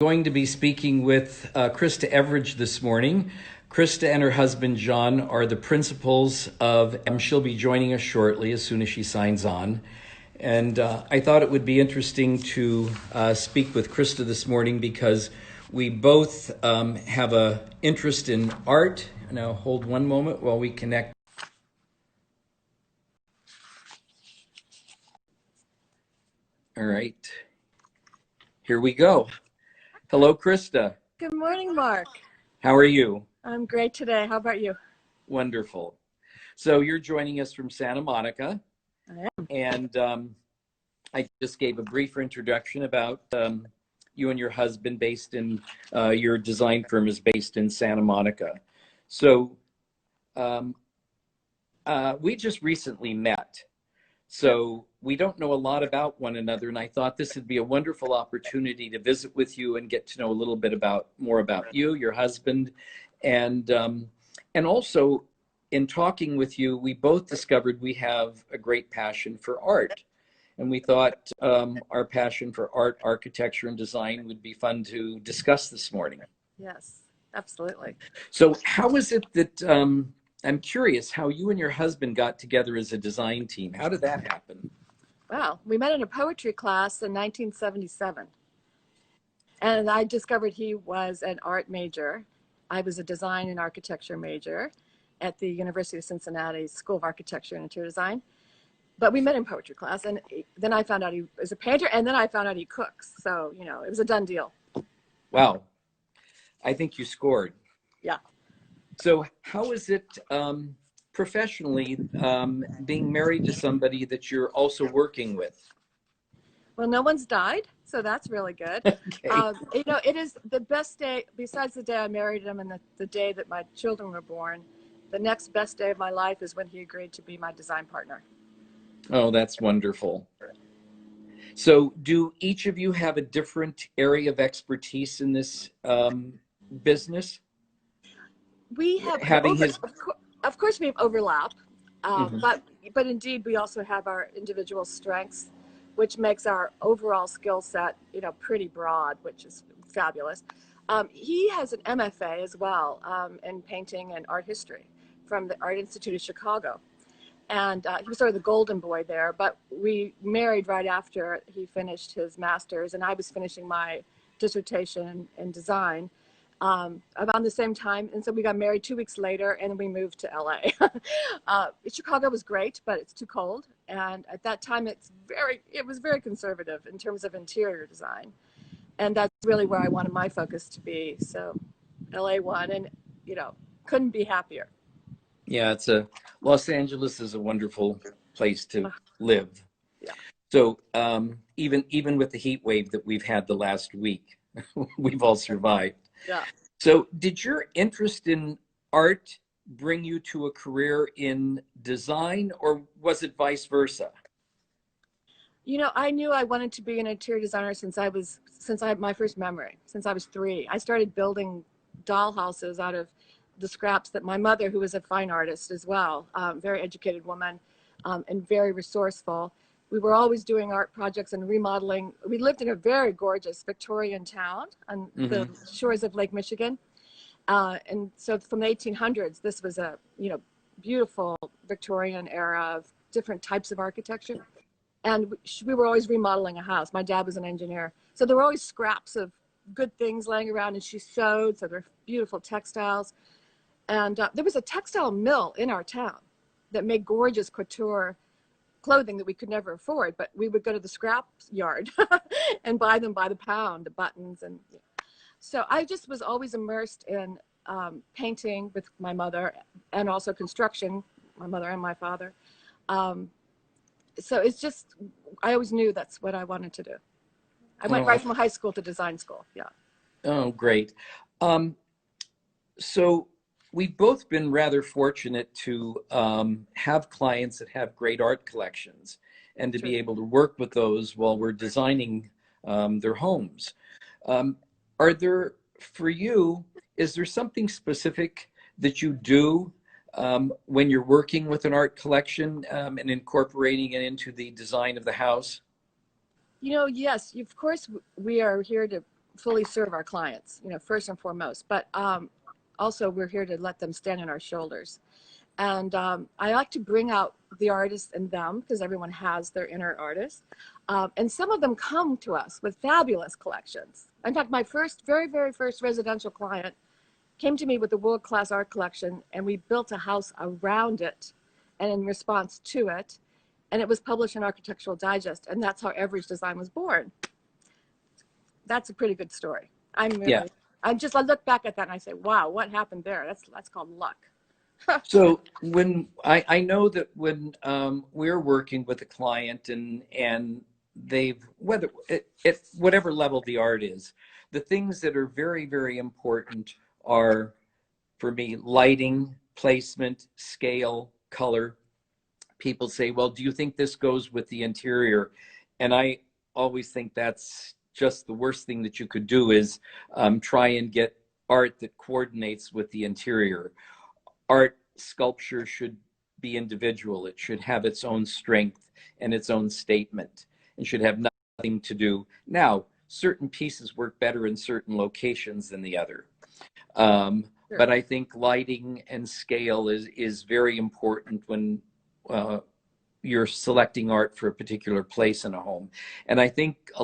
Going to be speaking with Krista Everage this morning. Krista and her husband John are the principals of, and she'll be joining us shortly as soon as she signs on. And I thought it would be interesting to speak with Krista this morning because we both have an interest in art. Now hold one moment while we connect. All right, here we go. Hello, Krista. Good morning, Mark. How are you? I'm great today. How about you? Wonderful. So you're joining us from Santa Monica. I am. And I just gave a brief introduction about you and your husband based in, your design firm is based in Santa Monica. So we just recently met. So we don't know a lot about one another, and I thought this would be a wonderful opportunity to visit with you and get to know a little bit more about you, your husband, and also in talking with you, we both discovered we have a great passion for art, and we thought our passion for art, architecture, and design would be fun to discuss this morning. Yes, absolutely. So how is it that I'm curious how you and your husband got together as a design team? How did that happen? Wow. We met in a poetry class in 1977. And I discovered he was an art major. I was a design and architecture major at the University of Cincinnati School of Architecture and Interior Design. But we met in poetry class, and then I found out he was a painter, and then I found out he cooks. So, you know, it was a done deal. Wow. I think you scored. Yeah. So how is it professionally being married to somebody that you're also working with? Well, no one's died, so that's really good. Okay. You know, it is the best day, besides the day I married him and the day that my children were born, the next best day of my life is when he agreed to be my design partner. Oh, that's wonderful. So do each of you have a different area of expertise in this business? We have, of course, we have overlap, but indeed we also have our individual strengths, which makes our overall skill set, you know, pretty broad, which is fabulous. He has an MFA as well in painting and art history from the Art Institute of Chicago. And he was sort of the golden boy there, but we married right after he finished his master's, and I was finishing my dissertation in design about the same time. And so we got married 2 weeks later, and we moved to LA. Chicago was great, but it's too cold. And at that time, it was very conservative in terms of interior design. And that's really where I wanted my focus to be. So LA won, and, you know, couldn't be happier. Yeah, Los Angeles is a wonderful place to live. Yeah. So even with the heat wave that we've had the last week, we've all survived. Yeah. So did your interest in art bring you to a career in design, or was it vice versa? You know, I knew I wanted to be an interior designer since I had my first memory, since I was 3. I started building dollhouses out of the scraps that my mother, who was a fine artist as well, very educated woman, and very resourceful. We were always doing art projects and remodeling. We lived in a very gorgeous Victorian town on the shores of Lake Michigan. And so from the 1800s, this was a, you know, beautiful Victorian era of different types of architecture. And we were always remodeling a house. My dad was an engineer. So there were always scraps of good things laying around, and she sewed, so they're beautiful textiles. And there was a textile mill in our town that made gorgeous couture clothing that we could never afford, but we would go to the scrap yard and buy them by the pound, the buttons. And so I just was always immersed in painting with my mother, and also construction, my mother and my father. So it's just, I always knew that's what I wanted to do. I went right from high school to design school. Yeah. Oh, great. So we've both been rather fortunate to have clients that have great art collections and to be able to work with those while we're designing their homes. Are there, for you, is there something specific that you do when you're working with an art collection and incorporating it into the design of the house? You know, yes, of course, we are here to fully serve our clients, first and foremost. But also, we're here to let them stand on our shoulders. And I like to bring out the artist in them, because everyone has their inner artist. And some of them come to us with fabulous collections. In fact, my very, very first residential client came to me with a world-class art collection, and we built a house around it and in response to it. And it was published in Architectural Digest. And that's how Everage Design was born. That's a pretty good story. I look back at that and I say, wow, what happened there? That's called luck. So when I know that when we're working with a client and they've, whether at whatever level the art is, the things that are very, very important are, for me, lighting, placement, scale, color. People say, well, do you think this goes with the interior? And I always think that's just the worst thing that you could do, is try and get art that coordinates with the interior. Art, sculpture should be individual. It should have its own strength and its own statement, and should have nothing to do. Now, certain pieces work better in certain locations than the other. Sure. But I think lighting and scale is very important when you're selecting art for a particular place in a home. And I think I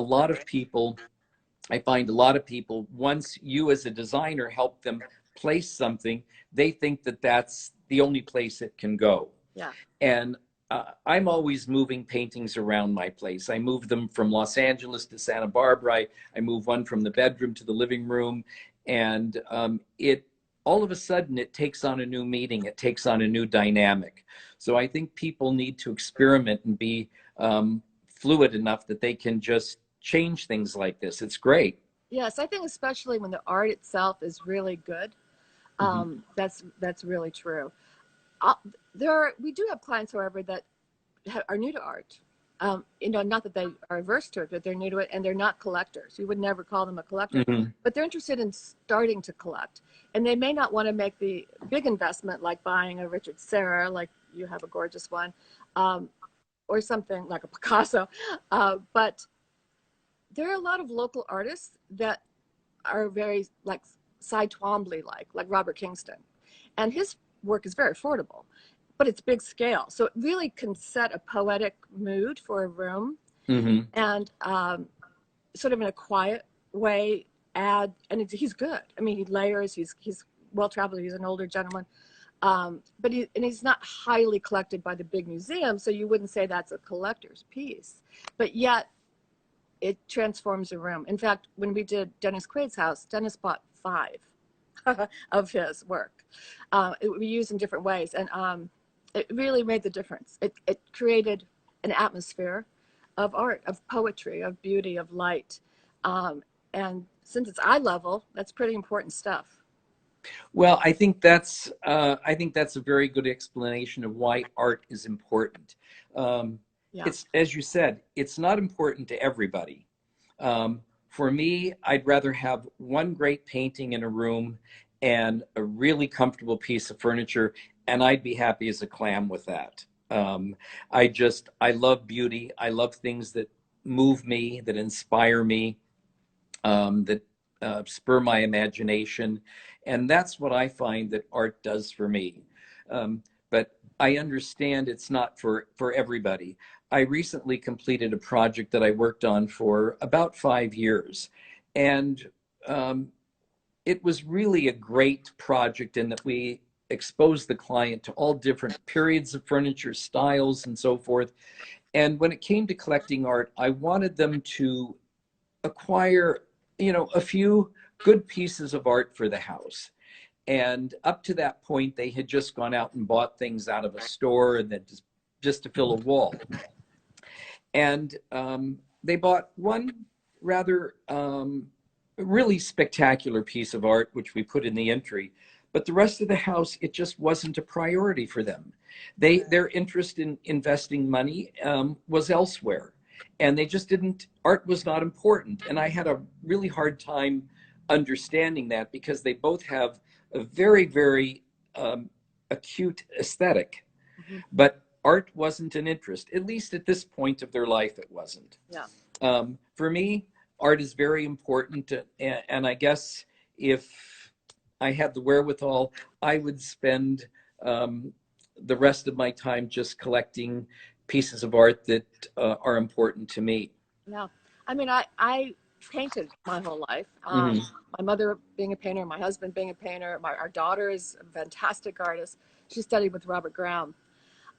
find a lot of people, once you as a designer help them place something, they think that that's the only place it can go. Yeah. And I'm always moving paintings around my place. I move them from Los Angeles to Santa Barbara. I move one from the bedroom to the living room. And all of a sudden, it takes on a new meaning. It takes on a new dynamic. So I think people need to experiment and be fluid enough that they can just change things like this. It's great. Yes, I think especially when the art itself is really good. That's really true. We do have clients, however, that are new to art. Not that they are averse to it, but they're new to it, and they're not collectors. You would never call them a collector, but they're interested in starting to collect. And they may not want to make the big investment like buying a Richard Serra, like you have a gorgeous one, or something like a Picasso. But there are a lot of local artists that are very like Cy Twombly, like Robert Kingston. And his work is very affordable, but it's big scale. So it really can set a poetic mood for a room, and sort of in a quiet way and he's good. I mean, he layers, he's well-traveled, he's an older gentleman. But he's not highly collected by the big museum, so you wouldn't say that's a collector's piece. But yet, it transforms a room. In fact, when we did Dennis Quaid's house, Dennis bought 5 of his work. We used in different ways, and it really made the difference. It created an atmosphere of art, of poetry, of beauty, of light. And since it's eye level, that's pretty important stuff. Well, I think that's a very good explanation of why art is important. Yeah. It's, as you said, it's not important to everybody. For me, I'd rather have one great painting in a room and a really comfortable piece of furniture, and I'd be happy as a clam with that. I love beauty. I love things that move me, that inspire me, that spur my imagination. And that's what I find that art does for me. But I understand it's not for everybody. I recently completed a project that I worked on for about 5 years. And it was really a great project in that we exposed the client to all different periods of furniture, styles, and so forth. And when it came to collecting art, I wanted them to acquire, a few good pieces of art for the house. And up to that point, they had just gone out and bought things out of a store and then just to fill a wall. And they bought one rather really spectacular piece of art, which we put in the entry. But the rest of the house, it just wasn't a priority for them. Their interest in investing money was elsewhere. And they just art was not important. And I had a really hard time understanding that, because they both have a very, very acute aesthetic. But art wasn't an interest, at least at this point of their life, it wasn't. Yeah. For me, art is very important, and I guess if I had the wherewithal, I would spend the rest of my time just collecting pieces of art that are important to me. Yeah. I mean, I painted my whole life. Hmm. My mother being a painter, my husband being a painter, our daughter is a fantastic artist. She studied with Robert Graham.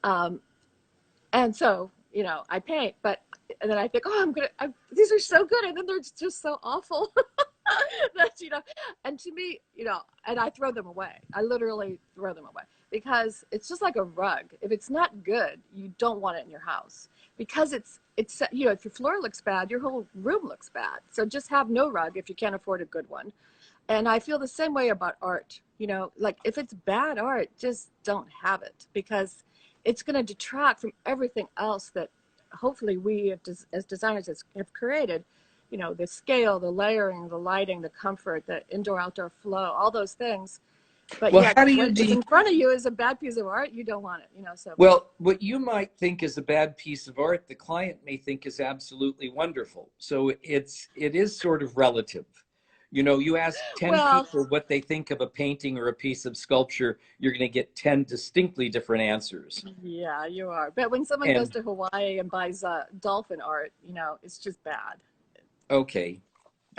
Um, and so, I paint, but, and then I think, oh, these are so good. And then they're just so awful. That, and to me, and I throw them away. I literally throw them away because it's just like a rug. If it's not good, you don't want it in your house because it's if your floor looks bad, your whole room looks bad. So just have no rug if you can't afford a good one. And I feel the same way about art. Like if it's bad art, just don't have it because it's going to detract from everything else that hopefully we as designers have created. The scale, the layering, the lighting, the comfort, the indoor outdoor flow, all those things. But Well, yet how do you when it's in front of you is a bad piece of art, you don't want it. So Well, what you might think is a bad piece of art, the client may think is absolutely wonderful. So it is sort of relative. You ask 10 well, people what they think of a painting or a piece of sculpture, you're going to get 10 distinctly different answers. yeah, you are. But when someone goes And to Hawaii and buys dolphin art, it's just bad. okay,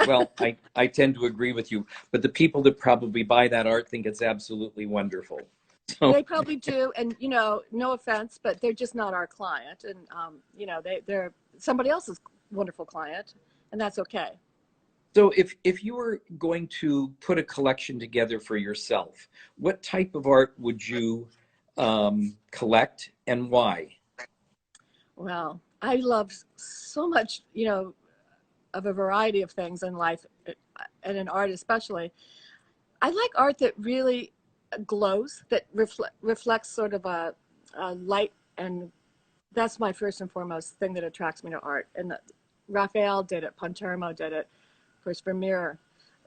well, I tend to agree with you, but the people that probably buy that art think it's absolutely wonderful. So They probably do, and no offense, but they're just not our client, and they're somebody else's wonderful client, and that's okay. So if you were going to put a collection together for yourself, what type of art would you collect and why? Well, I love so much, of a variety of things in life, and in art especially. I like art that really glows, that reflects sort of a light, and that's my first and foremost thing that attracts me to art. And Raphael did it, Pontermo did it, of course, Vermeer,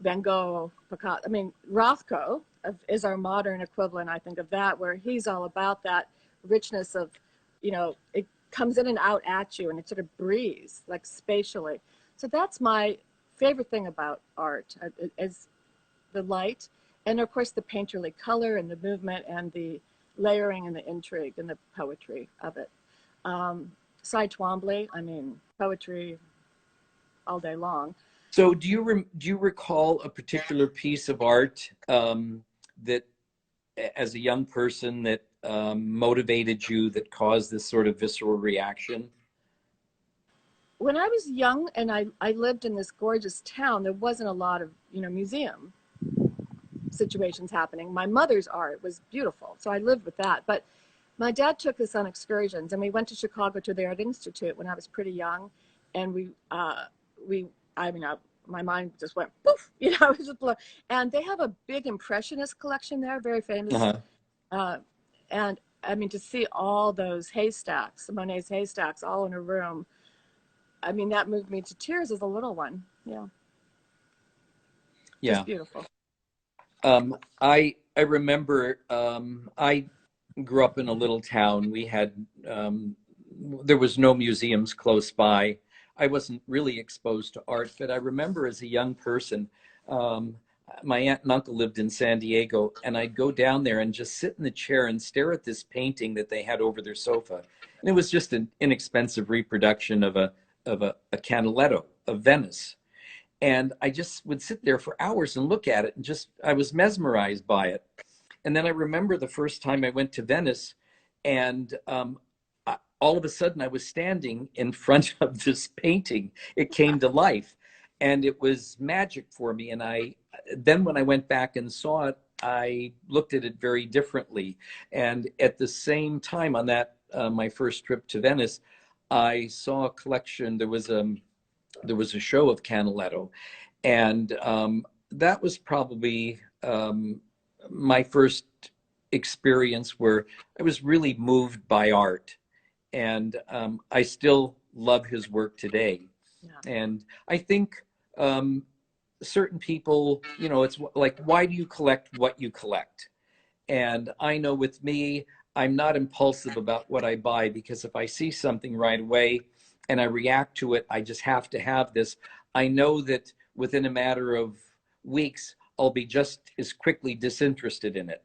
Van Gogh, Picasso. I mean, Rothko is our modern equivalent, I think, of that, where he's all about that richness of, it comes in and out at you, and it sort of breathes, like spatially. So that's my favorite thing about art, is the light, and of course the painterly color and the movement and the layering and the intrigue and the poetry of it. Cy Twombly, I mean, poetry all day long. So do you recall a particular piece of art that, as a young person, that motivated you, that caused this sort of visceral reaction? When I was young and I lived in this gorgeous town, there wasn't a lot of, museum situations happening. My mother's art was beautiful, so I lived with that. But my dad took us on excursions, and we went to Chicago to the Art Institute when I was pretty young, and I mean, my mind just went poof, it was just blown. And they have a big impressionist collection there, very famous. Uh-huh. Uh, and I mean, to see all those haystacks, Monet's haystacks, all in a room, I mean, that moved me to tears as a little one. Yeah, just Yeah. beautiful. I remember I grew up in a little town. We had there was no museums close by. I wasn't really exposed to art, but I remember as a young person, um, my aunt and uncle lived in San Diego, and I'd go down there and just sit in the chair and stare at this painting that they had over their sofa. And it was just an inexpensive reproduction of a Canaletto of Venice. And I just would sit there for hours and look at it, and just I was mesmerized by it. And then I remember the first time I went to Venice, and all of a sudden I was standing in front of this painting. It came to life, and it was magic for me. And then when I went back and saw it, I looked at it very differently. And at the same time, on that my first trip to Venice, I saw a collection. There was a show of Canaletto, and that was probably my first experience where I was really moved by art, and I still love his work today. Yeah. And I think certain people, it's like, why do you collect what you collect? And I know with me, I'm not impulsive about what I buy, because if I see something right away and I react to it, I just have to have this. I know that within a matter of weeks, I'll be just as quickly disinterested in it.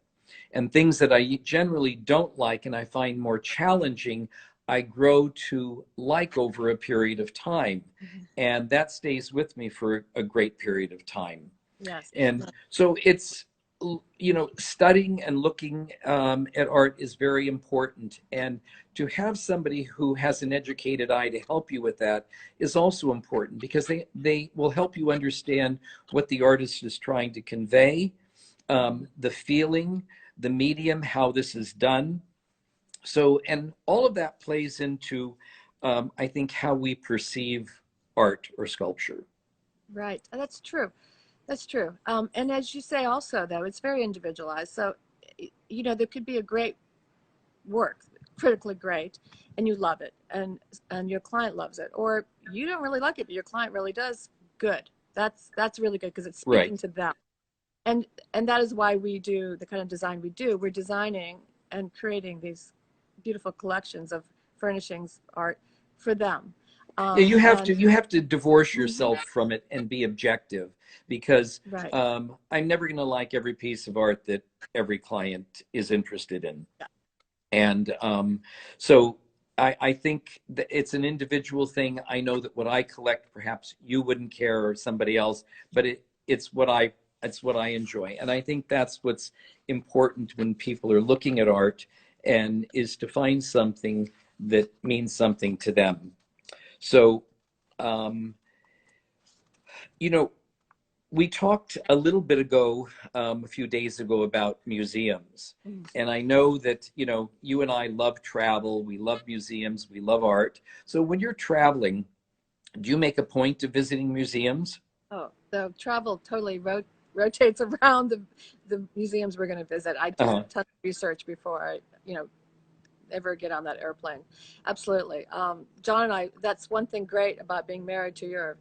And things that I generally don't like and I find more challenging, I grow to like over a period of time. Mhm. And that stays with me for a great period of time. Yes. And so it's, studying and looking at art is very important. And to have somebody who has an educated eye to help you with that is also important, because they will help you understand what the artist is trying to convey, the feeling, the medium, how this is done. So, and all of that plays into, I think, how we perceive art or sculpture. Right. That's true. That's true. And as you say, also, though, it's very individualized. So, there could be a great work, critically great, and you love it, and your client loves it, or you don't really like it, but your client really does. Good. That's really good because it's speaking Right. to them. And that is why we do the kind of design we do. We're designing and creating these beautiful collections of furnishings art for them. Yeah, And you have to divorce Mhm. yourself from it and be objective, because Right. I'm never going to like every piece of art that every client is interested in. Yeah. And so I think that it's an individual thing. I know that what I collect, perhaps you wouldn't care or somebody else, but it's what I enjoy. And I think that's what's important when people are looking at art, and is to find something that means something to them. So, um, you know, we talked a little bit ago, a few days ago, about museums. Mm. And I know that, you and I love travel, we love museums, we love art. So when you're traveling, do you make a point of visiting museums? Oh, the travel totally rotates around the museums we're going to visit. I do a Uh-huh. ton of research before I, ever get on that airplane. Absolutely. John and I, that's one thing great about being married to your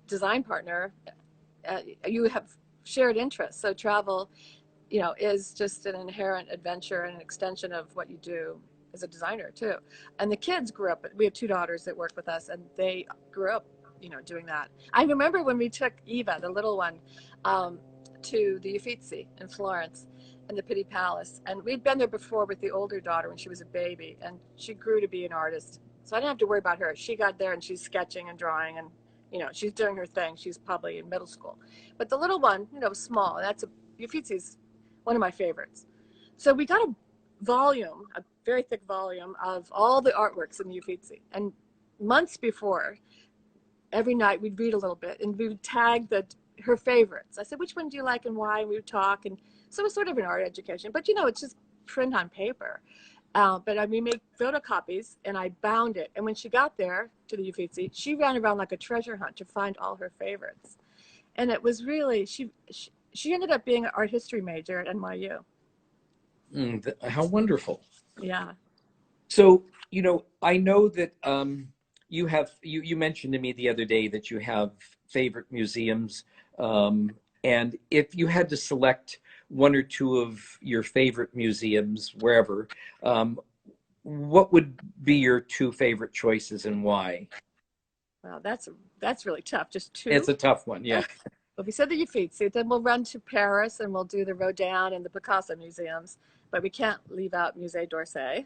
design partner. You have shared interests. So travel, is just an inherent adventure and an extension of what you do as a designer too. And the kids grew up, we have two daughters that work with us, and they grew up, doing that. I remember when we took Eva, the little one, um, to the Uffizi in Florence and the Pitti Palace. And we'd been there before with the older daughter when she was a baby, and she grew to be an artist. So I didn't have to worry about her. She got there and she's sketching and drawing, and, she's doing her thing. She's probably in middle school. But the little one, small. That's Uffizi's one of my favorites. So we got a volume, a very thick volume of all the artworks in the Uffizi. And months before, every night we'd read a little bit and we would tag her favorites. I said, which one do you like and why? And we would talk. And so it was sort of an art education. But, it's just print on paper. But we made photocopies and I bound it. And when she got there to the Uffizi, she ran around like a treasure hunt to find all her favorites. And it was really, she ended up being an art history major at NYU. How wonderful. Yeah. So, I know that you mentioned to me the other day that you have favorite museums. And if you had to select one or two of your favorite museums, wherever, what would be your two favorite choices and why? Well, that's really tough. Just It's two. a tough one, yeah. Well, we said the Uffizi, then we'll run to Paris and we'll do the Rodin and the Picasso museums, but we can't leave out Musée d'Orsay.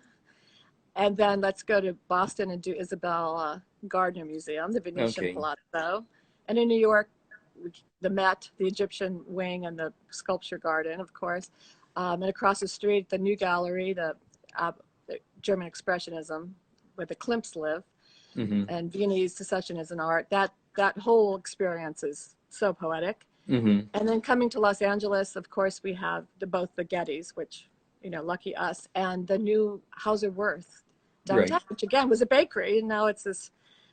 And then let's go to Boston and do Isabel Gardner Museum, the Venetian Okay. Palazzo, and in New York, the Met, the Egyptian wing, and the Sculpture Garden, of course. And across the street, the New Gallery, the German Expressionism, where the Klimts live, Hmm. and Viennese Secessionism art. That whole experience is so poetic. Hmm. And then coming to Los Angeles, of course, we have both the Gettys, which, lucky us, and the new Hauser Wirth Right. downtown, which again was a bakery. And now it's this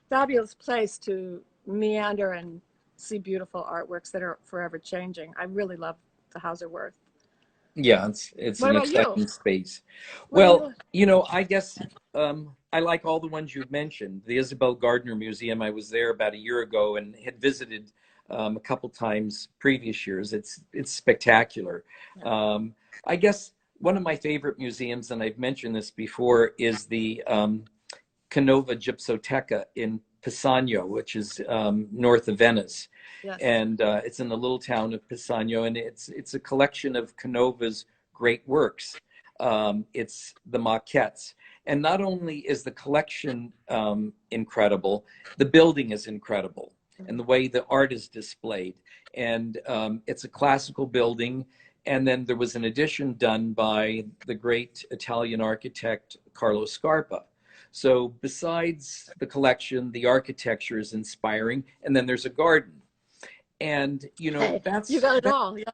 fabulous place to meander and see beautiful artworks that are forever changing. I really love the Hauser Wirth. Yeah, it's What an about you? exciting space. What do Well, you? I guess I like all the ones you've mentioned. The Isabel Gardner Museum, I was there about a year ago and had visited a couple times previous years. It's spectacular. Yeah. I guess one of my favorite museums, and I've mentioned this before, is the Canova Gypsoteca in Pisano, which is north of Venice. Yes. And it's in the little town of Pisano, and it's a collection of Canova's great works. It's the maquettes. And not only is the collection incredible, the building is incredible, and the way the art is displayed. And it's a classical building. And then there was an addition done by the great Italian architect Carlo Scarpa. So besides the collection, the architecture is inspiring, and then there's a garden. And Hey, you got it all. Yeah.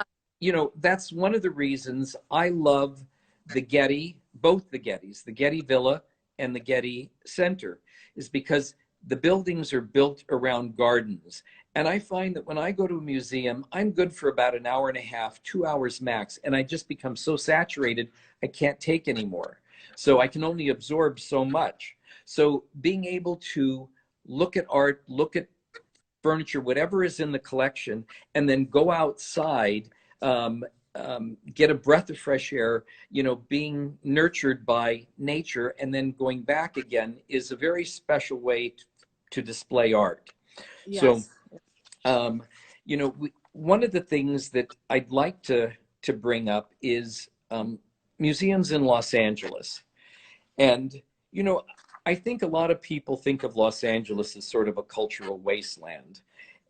that's one of the reasons I love the Getty, both the Gettys, the Getty Villa and the Getty Center, is because the buildings are built around gardens. And I find that when I go to a museum, I'm good for about an hour and a half, 2 hours max, and I just become so saturated, I can't take anymore. So I can only absorb so much. So being able to look at art, look at furniture, whatever is in the collection, and then go outside, get a breath of fresh air, being nurtured by nature, and then going back again is a very special way to display art. Yes. So, one of the things that I'd like to bring up is museums in Los Angeles. And, I think a lot of people think of Los Angeles as sort of a cultural wasteland.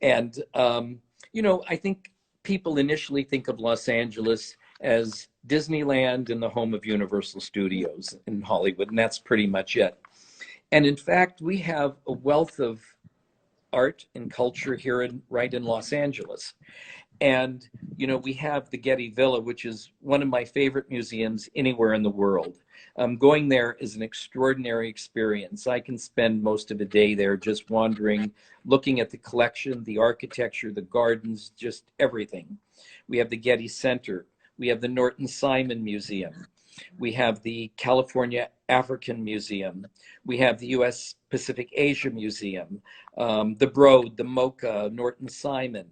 And, I think people initially think of Los Angeles as Disneyland and the home of Universal Studios in Hollywood, and that's pretty much it. And in fact, we have a wealth of art and culture here right in Los Angeles. And, we have the Getty Villa, which is one of my favorite museums anywhere in the world. Going there is an extraordinary experience. I can spend most of the day there just wandering, looking at the collection, the architecture, the gardens, just everything. We have the Getty Center. We have the Norton Simon Museum. We have the California African Museum. We have the U.S. Pacific Asia Museum, the Broad, the MoCA, Norton Simon.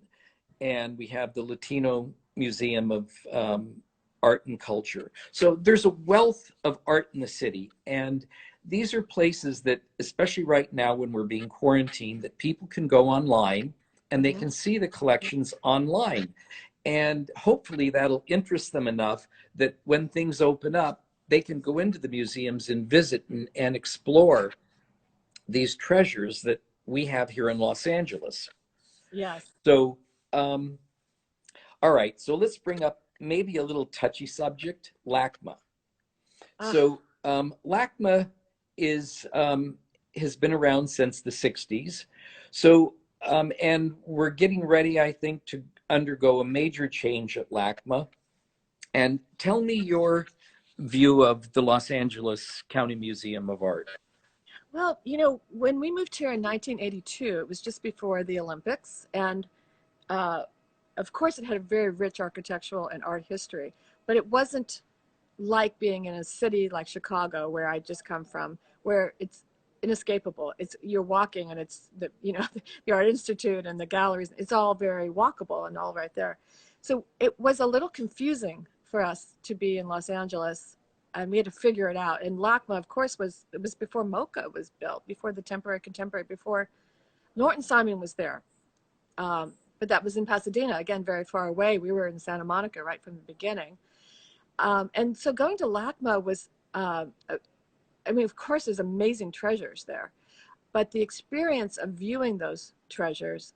And we have the Latino Museum of Art and Culture. So there's a wealth of art in the city. And these are places that, especially right now when we're being quarantined, that people can go online and they can see the collections online. And hopefully that'll interest them enough that when things open up, they can go into the museums and visit and explore these treasures that we have here in Los Angeles. Yes. So, all right, so let's bring up maybe a little touchy subject, LACMA. So LACMA has been around since the 60s. So, and we're getting ready, I think, to undergo a major change at LACMA. And tell me your view of the Los Angeles County Museum of Art. Well, when we moved here in 1982, it was just before the Olympics. And of course, it had a very rich architectural and art history, but it wasn't like being in a city like Chicago, where I just come from, where it's inescapable. You're walking, and it's the Art Institute and the galleries. It's all very walkable and all right there. So it was a little confusing for us to be in Los Angeles, and we had to figure it out. And LACMA, of course, was before MoCA was built, before the Temporary Contemporary, before Norton Simon was there. But that was in Pasadena, again, very far away. We were in Santa Monica right from the beginning. And so going to LACMA was, of course, there's amazing treasures there. But the experience of viewing those treasures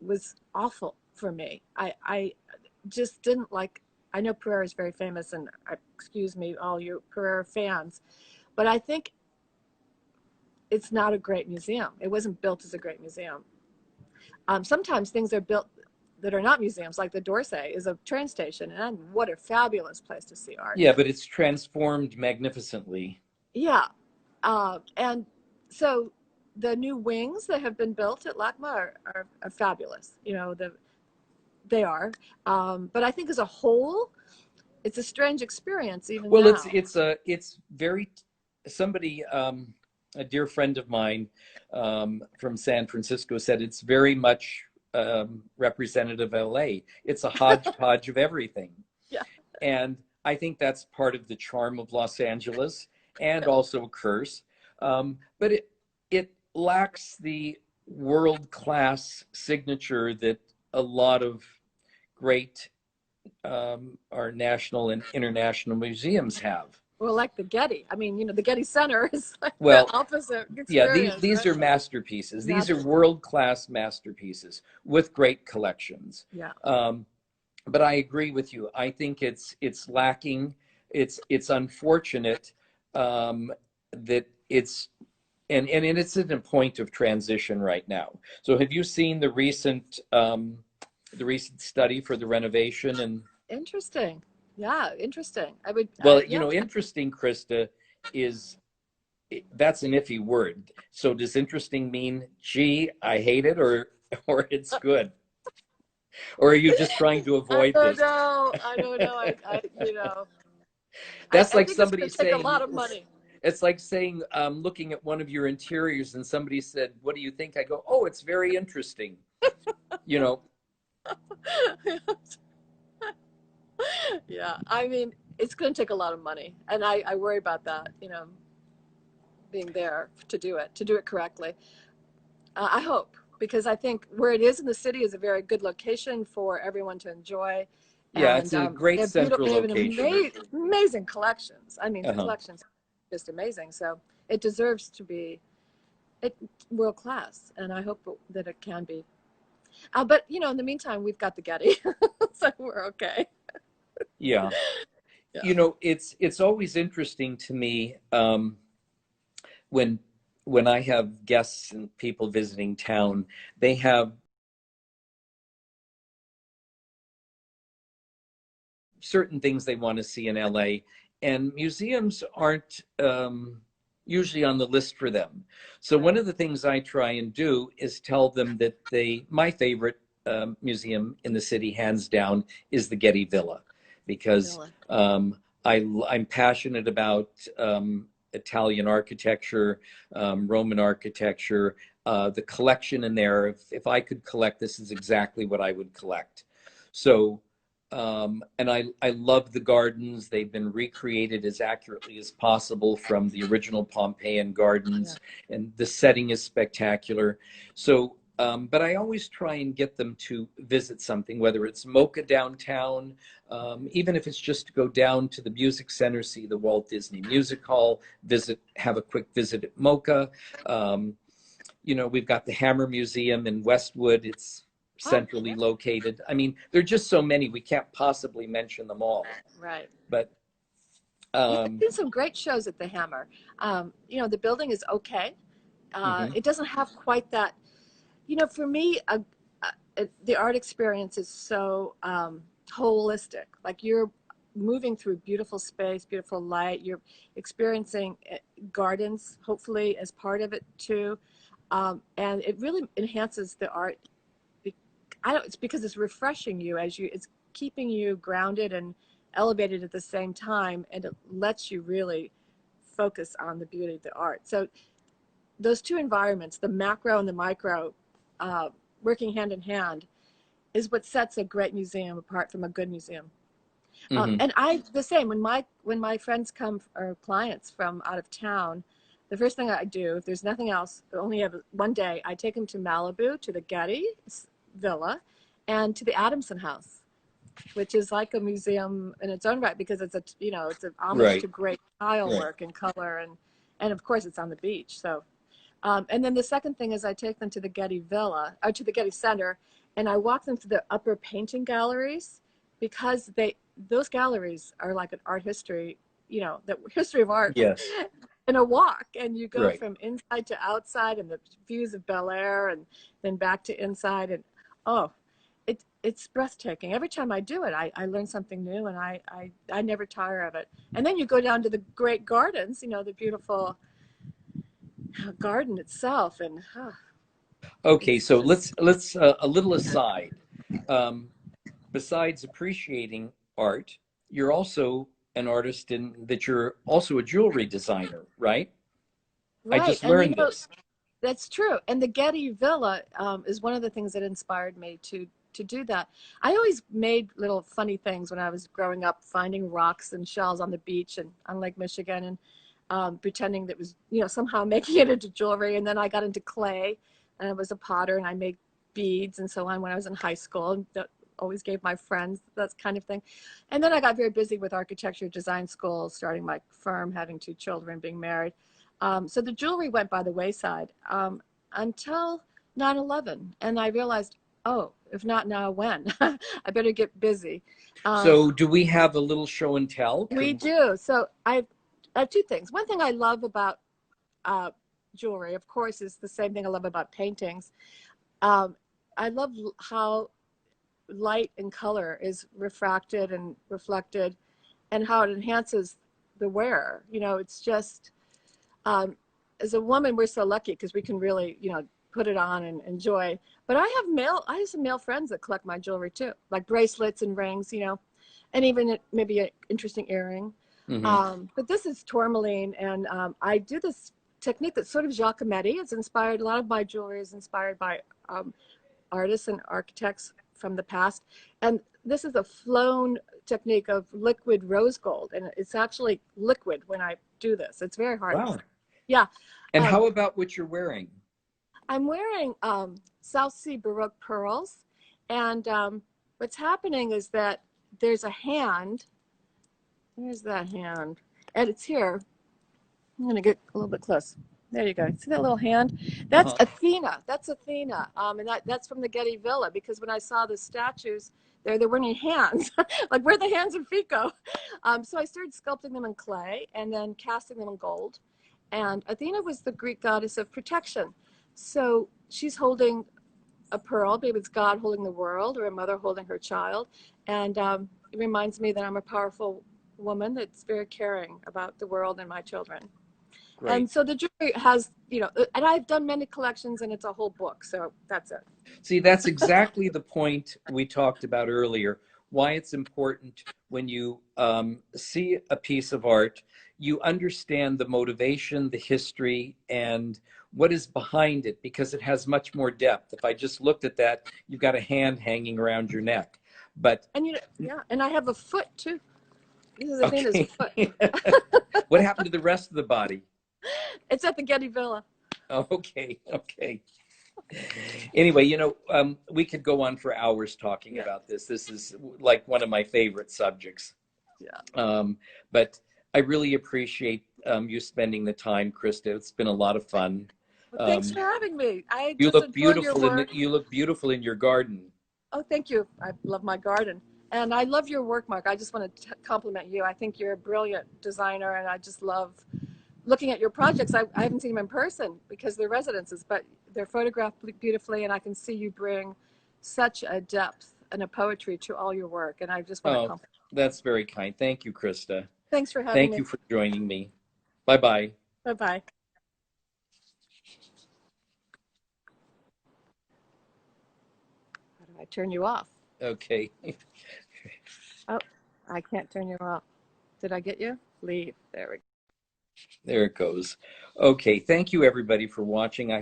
was awful for me. I just didn't like, I know Pereira is very famous, and excuse me, all you Pereira fans, but I think it's not a great museum. It wasn't built as a great museum. Sometimes things are built that are not museums, like the Dorsey is a train station, and what a fabulous place to see art. Yeah, but it's transformed magnificently. Yeah, and so the new wings that have been built at LACMA are fabulous. They are, but I think as a whole, it's a strange experience even well now. It's very somebody a dear friend of mine from San Francisco said it's very much representative of LA. It's a hodgepodge of everything. Yeah. And I think that's part of the charm of Los Angeles, and also a curse. But lacks the world-class signature that a lot of great our national and international museums have. Well, like the Getty. I mean, the Getty Center is like the Well, opposite yeah, experience, these right? are masterpieces. These are Master. world-class masterpieces with great collections. Yeah. But I agree with you. I think it's lacking. It's unfortunate that it's and it's at a point of transition right now. So have you seen the recent study for the renovation? And Interesting. Yeah, interesting. I would, well, yeah. interesting, Krista, is that's an iffy word. So does interesting mean, gee, I hate it, or it's good? Or are you just trying to I avoid don't this? know. I don't know. You know, That's I like think it's somebody going to take a saying, lot of money. it's like saying, looking at one of your interiors and somebody said, what do you think? I go, oh, it's very interesting. You know, Yeah. I mean, it's going to take a lot of money. And I worry about that, being there to do it correctly. I hope, because I think where it is in the city is a very good location for everyone to enjoy. yeah, And it's a great they're beautiful. central They have an location. amazing collections. I mean, the Uh-huh. collections are just amazing. So it deserves to be world class. And I hope that it can be. But, in the meantime, we've got the Getty. So we're okay. Yeah. Yeah. It's always interesting to me when I have guests and people visiting town, they have certain things they want to see in LA, and museums aren't usually on the list for them. So one of the things I try and do is tell them that my favorite museum in the city, hands down, is the Getty Villa, because Really. I'm passionate about Italian architecture, Roman architecture. The collection in there, if I could collect, this is exactly what I would collect. So and I love the gardens. They've been recreated as accurately as possible from the original Pompeian gardens, and the setting is spectacular. So, but I always try and get them to visit something, whether it's Mocha downtown, even if it's just to go down to the Music Center, see the Walt Disney Music Hall, have a quick visit at Mocha. We've got the Hammer Museum in Westwood. It's Oh, centrally located. I mean, there are just so many. We can't possibly mention them all. right. But Yeah, um, there's been some great shows at the Hammer. The building is okay. mhm. It doesn't have quite that. For me, the art experience is so holistic. Like you're moving through beautiful space, beautiful light. You're experiencing gardens, hopefully, as part of it too, and it really enhances the art. It's because it's refreshing you it's keeping you grounded and elevated at the same time, and it lets you really focus on the beauty of the art. So those two environments, the macro and the micro, working hand in hand, is what sets a great museum apart from a good museum. Mhm. And the same when my friends come or clients from out of town, the first thing I do, if there's nothing else, I only have one day, I take them to Malibu, to the Getty Villa, and to the Adamson House, which is like a museum in its own right, because it's an homage Right. to great tile work and color, and of course it's on the beach. So and then the second thing is I take them to the Getty Villa, or to the Getty Center, and I walk them through the upper painting galleries, because those galleries are like an art history, the history of art Yes. in a walk. And you go Right. from inside to outside, and the views of Bel Air, and then back to inside. And oh, it's breathtaking. Every time I do it, I learn something new, and I never tire of it. And then you go down to the great gardens, the beautiful garden itself, and Okay. it's So just let's a little aside. Um, Besides appreciating art, you're also an artist in that you're also a jewelry designer, right? I right. just And learned this. that's true. And the Getty Villa is one of the things that inspired me to do that. I always made little funny things when I was growing up, finding rocks and shells on the beach and on Lake Michigan. And pretending that was, somehow making it into jewelry. And then I got into clay, and I was a potter, and I made beads and so on when I was in high school. And that always gave my friends that kind of thing. And then I got very busy with architecture design school, starting my firm, having 2 children, being married. So the jewelry went by the wayside until 9/11. And I realized, oh, if not now, when? I better get busy. So do we have a little show and tell? We do. So I have 2 things. One thing I love about jewelry, of course, is the same thing I love about paintings. I love how light and color is refracted and reflected, and how it enhances the wearer. It's just, as a woman, we're so lucky because we can really, put it on and enjoy. But I have some male friends that collect my jewelry too, like bracelets and rings, and even maybe an interesting earring. Mm-hmm. But this is tourmaline, and I do this technique that's sort of Giacometti. It's inspired, a lot of my jewelry is inspired by artists and architects from the past. And this is a flown technique of liquid rose gold, and it's actually liquid when I do this. It's very hard. Wow. Yeah. And how about what you're wearing? I'm wearing South Sea Baroque pearls, and what's happening is that there's a hand. Where's that hand? And it's here. I'm going to get a little bit close. There you go. See that little hand? That's Athena. That's Athena. And that's from the Getty Villa, because when I saw the statues, there weren't any hands. Like, where'd the hands and feet go? So I started sculpting them in clay and then casting them in gold. And Athena was the Greek goddess of protection. So she's holding a pearl. Maybe it's God holding the world, or a mother holding her child. And it reminds me that I'm a powerful woman that's very caring about the world and my children. Great. And so the jewelry has, and I've done many collections, and it's a whole book. So that's it. See, that's exactly the point we talked about earlier, why it's important when you see a piece of art, you understand the motivation, the history, and what is behind it, because it has much more depth. If I just looked at that, you've got a hand hanging around your neck. But and and I have a foot too. This is Athena's foot. What happened to the rest of the body? It's at the Getty Villa. Okay. Anyway, we could go on for hours talking about this. This is like one of my favorite subjects. Yeah. But I really appreciate you spending the time, Krista. It's been a lot of fun. Well, thanks for having me. You look beautiful. You look beautiful in your garden. Oh, thank you. I love my garden. And I love your work, Mark. I just want to compliment you. I think you're a brilliant designer, and I just love looking at your projects. I haven't seen them in person because they're residences, but they're photographed beautifully, and I can see you bring such a depth and a poetry to all your work. And I just want to compliment you. That's very kind. Thank you, Krista. Thanks for having me. Thank you for joining me. Bye-bye. Bye-bye. How do I turn you off? Okay. Oh, I can't turn you off. Did I get you? Leave. There we go. There it goes. Okay. Thank you, everybody, for watching. I hope